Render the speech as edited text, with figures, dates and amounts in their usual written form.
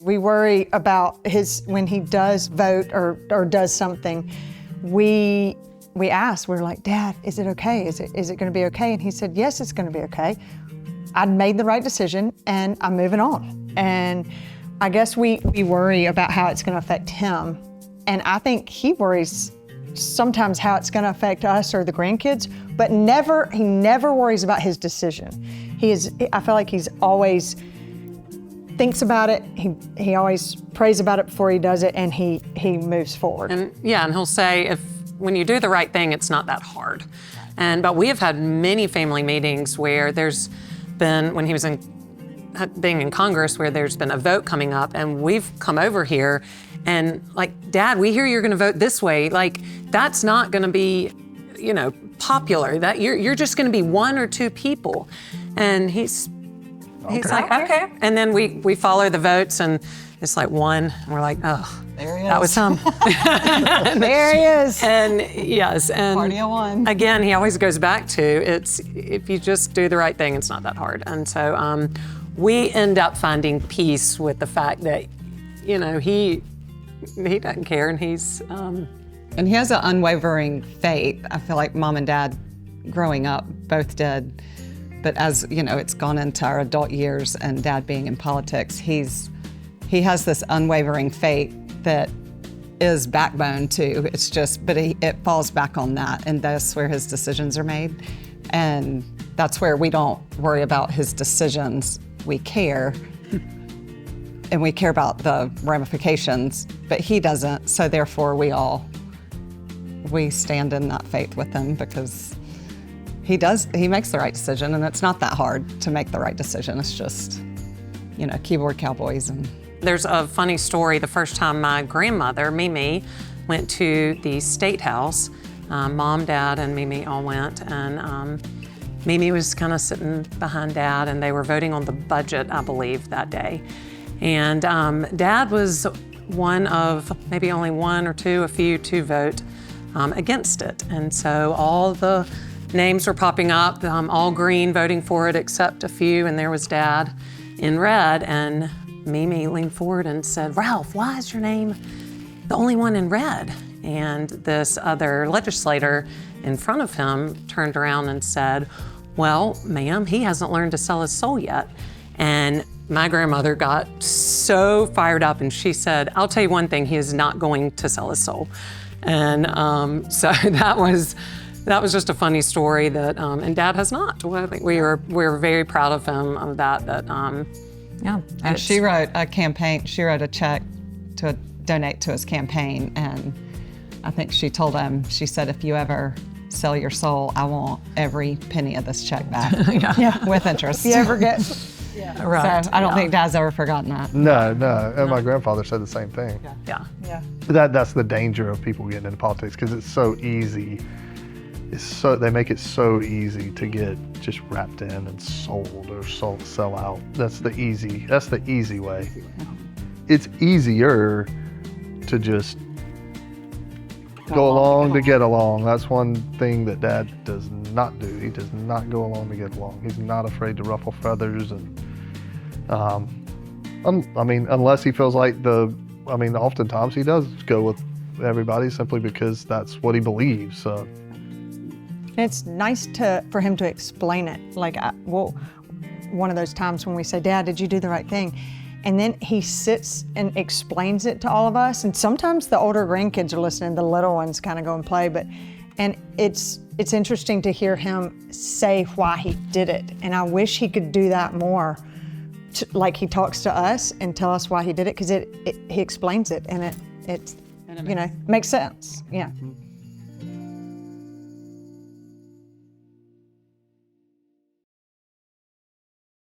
We worry about when he does vote or does something. We ask, we're like, Dad, is it okay? Is it gonna be okay? And he said, yes, it's gonna be okay. I made the right decision and I'm moving on. And I guess we worry about how it's gonna affect him. And I think he worries sometimes how it's gonna affect us or the grandkids, but he never worries about his decision. I feel like he's always thinks about it, he always prays about it before he does it, and he moves forward. And he'll say, when you do the right thing, it's not that hard. But we have had many family meetings where there's been, when he was being in Congress, where there's been a vote coming up, and we've come over here and like, Dad, we hear you're gonna vote this way. Like, that's not gonna be, popular. That you're just gonna be one or two people. And he's like, okay. And then we follow the votes, and it's like one, and we're like, oh, there he is. that was him. There he is. And yes, and Party of one. Again, he always goes back to, if you just do the right thing, it's not that hard. And so we end up finding peace with the fact that, he doesn't care, and he's. And he has an unwavering faith. I feel like Mom and Dad, growing up, both did. But as it's gone into our adult years and Dad being in politics, he has this unwavering faith that is backbone too. It's just, but it falls back on that, and that's where his decisions are made. And that's where we don't worry about his decisions. We care, and we care about the ramifications, but he doesn't. So therefore we stand in that faith with him, because he makes the right decision, and it's not that hard to make the right decision. It's just, keyboard cowboys. And there's a funny story. The first time my grandmother, Mimi, went to the State House, Mom, Dad, and Mimi all went, and Mimi was kind of sitting behind Dad, and they were voting on the budget, I believe, that day. And Dad was one of maybe only one or two, a few to vote against it. And so all the names were popping up, all green, voting for it, except a few, and there was Dad in red, and Mimi leaned forward and said, Ralph, why is your name the only one in red? And this other legislator in front of him turned around and said, well, ma'am, he hasn't learned to sell his soul yet. And my grandmother got so fired up, and she said, I'll tell you one thing, he is not going to sell his soul. And so that was just a funny story that, and Dad has not. Well, I think we're very proud of him of that. Yeah, and she wrote a check to donate to his campaign, and I think she told him, she said, if you ever sell your soul, I want every penny of this check back. Yeah. With interest. If you ever get. Yeah. Right. So I don't think Dad's ever forgotten that. No. And my grandfather said the same thing. Yeah. That's the danger of people getting into politics, because it's so easy. They make it so easy to get just wrapped in and sold or sell out. That's the easy way. It's easier to just go along to get along. That's one thing that Dad does not do. He does not go along to get along. He's not afraid to ruffle feathers, and unless he feels like oftentimes he does go with everybody simply because that's what he believes. So. It's nice for him to explain it. Like, one of those times when we say, Dad, did you do the right thing? And then he sits and explains it to all of us. And sometimes the older grandkids are listening, the little ones kind of go and play. And it's interesting to hear him say why he did it. And I wish he could do that more. Like, he talks to us and tell us why he did it, because he explains it, and it makes sense. Yeah.